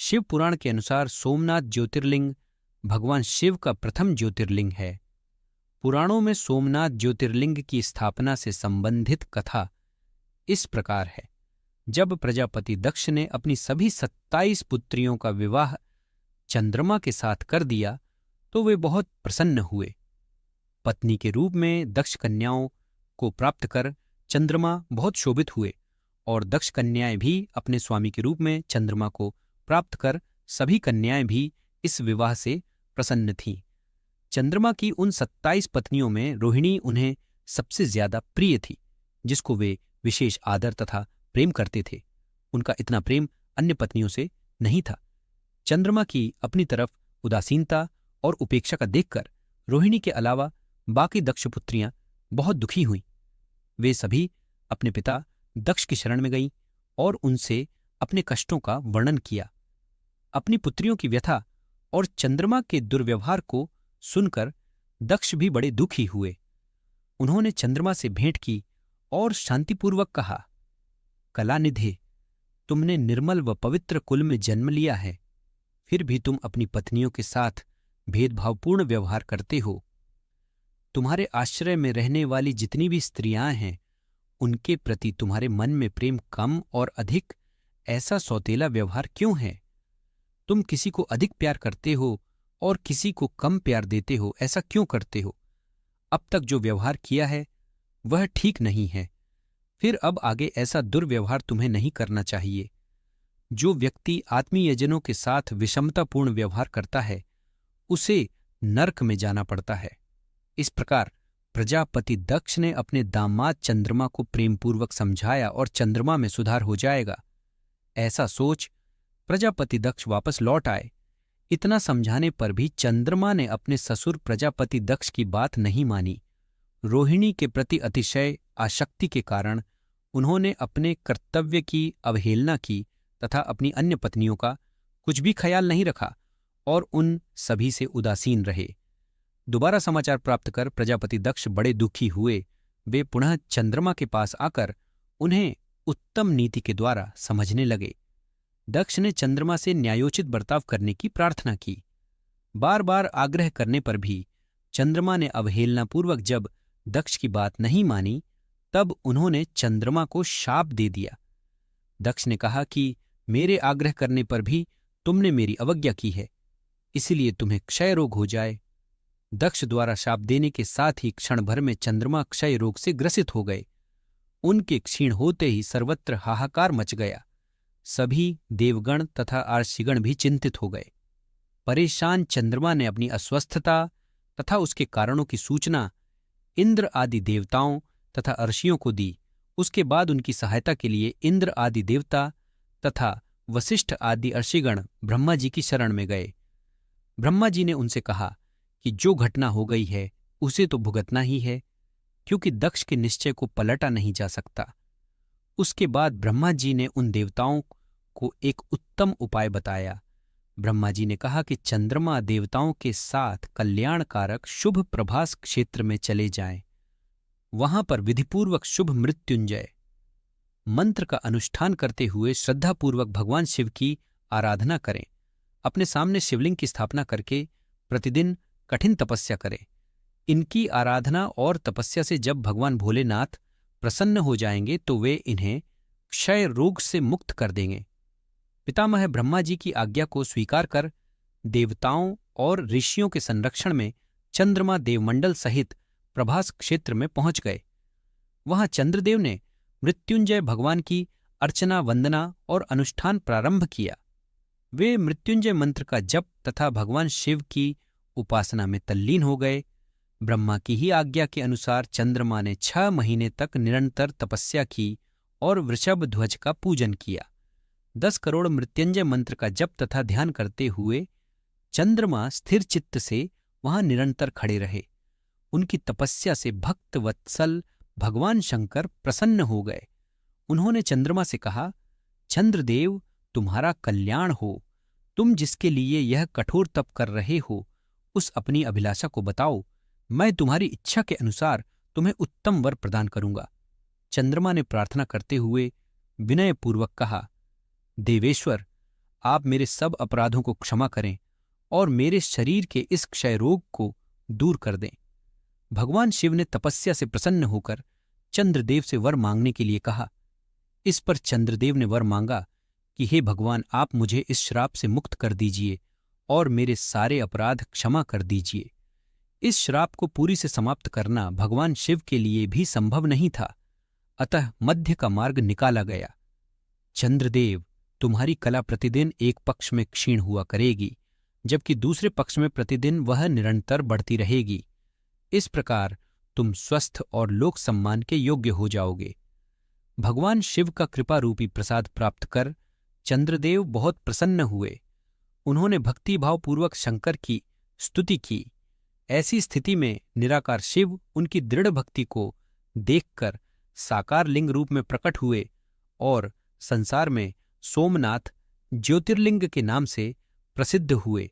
शिव पुराण के अनुसार सोमनाथ ज्योतिर्लिंग भगवान शिव का प्रथम ज्योतिर्लिंग है। पुराणों में सोमनाथ ज्योतिर्लिंग की स्थापना से संबंधित कथा इस प्रकार है। जब प्रजापति दक्ष ने अपनी सभी 27 पुत्रियों का विवाह चंद्रमा के साथ कर दिया तो वे बहुत प्रसन्न हुए। पत्नी के रूप में दक्ष कन्याओं को प्राप्त कर चंद्रमा बहुत शोभित हुए और दक्ष कन्याएं भी अपने स्वामी के रूप में चंद्रमा को प्राप्त कर सभी कन्याएं भी इस विवाह से प्रसन्न थीं। चंद्रमा की उन 27 पत्नियों में रोहिणी उन्हें सबसे ज्यादा प्रिय थी, जिसको वे विशेष आदर तथा प्रेम करते थे। उनका इतना प्रेम अन्य पत्नियों से नहीं था। चंद्रमा की अपनी तरफ उदासीनता और उपेक्षा का देखकर रोहिणी के अलावा बाकी दक्ष पुत्रियां बहुत दुखी हुईं। वे सभी अपने पिता दक्ष की शरण में गईं और उनसे अपने कष्टों का वर्णन किया। अपनी पुत्रियों की व्यथा और चंद्रमा के दुर्व्यवहार को सुनकर दक्ष भी बड़े दुखी हुए। उन्होंने चंद्रमा से भेंट की और शांतिपूर्वक कहा, कलानिधे, तुमने निर्मल व पवित्र कुल में जन्म लिया है, फिर भी तुम अपनी पत्नियों के साथ भेदभावपूर्ण व्यवहार करते हो। तुम्हारे आश्रय में रहने वाली जितनी भी स्त्रियां हैं, उनके प्रति तुम्हारे मन में प्रेम कम और अधिक ऐसा सौतेला व्यवहार क्यों है? तुम किसी को अधिक प्यार करते हो और किसी को कम प्यार देते हो, ऐसा क्यों करते हो? अब तक जो व्यवहार किया है वह ठीक नहीं है, फिर अब आगे ऐसा दुर्व्यवहार तुम्हें नहीं करना चाहिए। जो व्यक्ति आत्मीयजनों के साथ विषमतापूर्ण व्यवहार करता है उसे नरक में जाना पड़ता है। इस प्रकार प्रजापति दक्ष ने अपने दामाद चंद्रमा को प्रेमपूर्वक समझाया और चंद्रमा में सुधार हो जाएगा, ऐसा सोच प्रजापति दक्ष वापस लौट आए। इतना समझाने पर भी चंद्रमा ने अपने ससुर प्रजापति दक्ष की बात नहीं मानी। रोहिणी के प्रति अतिशय आसक्ति के कारण उन्होंने अपने कर्तव्य की अवहेलना की तथा अपनी अन्य पत्नियों का कुछ भी ख्याल नहीं रखा और उन सभी से उदासीन रहे। दोबारा समाचार प्राप्त कर प्रजापति दक्ष बड़े दुखी हुए। वे पुनः चंद्रमा के पास आकर उन्हें उत्तम नीति के द्वारा समझने लगे। दक्ष ने चंद्रमा से न्यायोचित बर्ताव करने की प्रार्थना की। बार बार आग्रह करने पर भी चंद्रमा ने अवहेलनापूर्वक जब दक्ष की बात नहीं मानी, तब उन्होंने चंद्रमा को शाप दे दिया। दक्ष ने कहा कि मेरे आग्रह करने पर भी तुमने मेरी अवज्ञा की है, इसलिए तुम्हें क्षय रोग हो जाए। दक्ष द्वारा शाप देने के साथ ही क्षण भर में चंद्रमा क्षय रोग से ग्रसित हो गए। उनके क्षीण होते ही सर्वत्र हाहाकार मच गया। सभी देवगण तथा आर्षिगण भी चिंतित हो गए। परेशान चंद्रमा ने अपनी अस्वस्थता तथा उसके कारणों की सूचना इंद्र आदि देवताओं तथा अर्षियों को दी। उसके बाद उनकी सहायता के लिए इंद्र आदि देवता तथा वशिष्ठ आदि अर्षिगण ब्रह्मा जी की शरण में गए। ब्रह्मा जी ने उनसे कहा कि जो घटना हो गई है उसे तो भुगतना ही है, क्योंकि दक्ष के निश्चय को पलटा नहीं जा सकता। उसके बाद ब्रह्मा जी ने उन देवताओं को एक उत्तम उपाय बताया। ब्रह्मा जी ने कहा कि चंद्रमा देवताओं के साथ कल्याणकारक शुभ प्रभास क्षेत्र में चले जाएं। वहां पर विधिपूर्वक शुभ मृत्युंजय मंत्र का अनुष्ठान करते हुए श्रद्धापूर्वक भगवान शिव की आराधना करें। अपने सामने शिवलिंग की स्थापना करके प्रतिदिन कठिन तपस्या करें। इनकी आराधना और तपस्या से जब भगवान भोलेनाथ प्रसन्न हो जाएंगे तो वे इन्हें क्षय रोग से मुक्त कर देंगे। पितामह ब्रह्मा जी की आज्ञा को स्वीकार कर देवताओं और ऋषियों के संरक्षण में चंद्रमा देवमंडल सहित प्रभास क्षेत्र में पहुंच गए। वहां चंद्रदेव ने मृत्युंजय भगवान की अर्चना, वंदना और अनुष्ठान प्रारंभ किया। वे मृत्युंजय मंत्र का जप तथा भगवान शिव की उपासना में तल्लीन हो गए। ब्रह्मा की ही आज्ञा के अनुसार चंद्रमा ने 6 महीने तक निरंतर तपस्या की और वृषभ ध्वज का पूजन किया। 10 करोड़ मृत्युंजय मंत्र का जप तथा ध्यान करते हुए चंद्रमा स्थिर चित्त से वहां निरंतर खड़े रहे। उनकी तपस्या से भक्त वत्सल भगवान शंकर प्रसन्न हो गए। उन्होंने चंद्रमा से कहा, चंद्रदेव, तुम्हारा कल्याण हो। तुम जिसके लिए यह कठोर तप कर रहे हो, उस अपनी अभिलाषा को बताओ। मैं तुम्हारी इच्छा के अनुसार तुम्हें उत्तम वर प्रदान करूंगा। चंद्रमा ने प्रार्थना करते हुए विनयपूर्वक कहा, देवेश्वर, आप मेरे सब अपराधों को क्षमा करें और मेरे शरीर के इस क्षय रोग को दूर कर दें। भगवान शिव ने तपस्या से प्रसन्न होकर चंद्रदेव से वर मांगने के लिए कहा। इस पर चंद्रदेव ने वर मांगा कि हे भगवान, आप मुझे इस श्राप से मुक्त कर दीजिए और मेरे सारे अपराध क्षमा कर दीजिए। इस श्राप को पूरी से समाप्त करना भगवान शिव के लिए भी संभव नहीं था, अतः मध्य का मार्ग निकाला गया। चंद्रदेव, तुम्हारी कला प्रतिदिन एक पक्ष में क्षीण हुआ करेगी, जबकि दूसरे पक्ष में प्रतिदिन वह निरंतर बढ़ती रहेगी। इस प्रकार तुम स्वस्थ और लोक सम्मान के योग्य हो जाओगे। भगवान शिव का कृपा रूपी प्रसाद प्राप्त कर चंद्रदेव बहुत प्रसन्न हुए। उन्होंने भक्तिभावपूर्वक शंकर की स्तुति की। ऐसी स्थिति में निराकार शिव उनकी दृढ़ भक्ति को देखकर साकार लिंग रूप में प्रकट हुए और संसार में सोमनाथ ज्योतिर्लिंग के नाम से प्रसिद्ध हुए।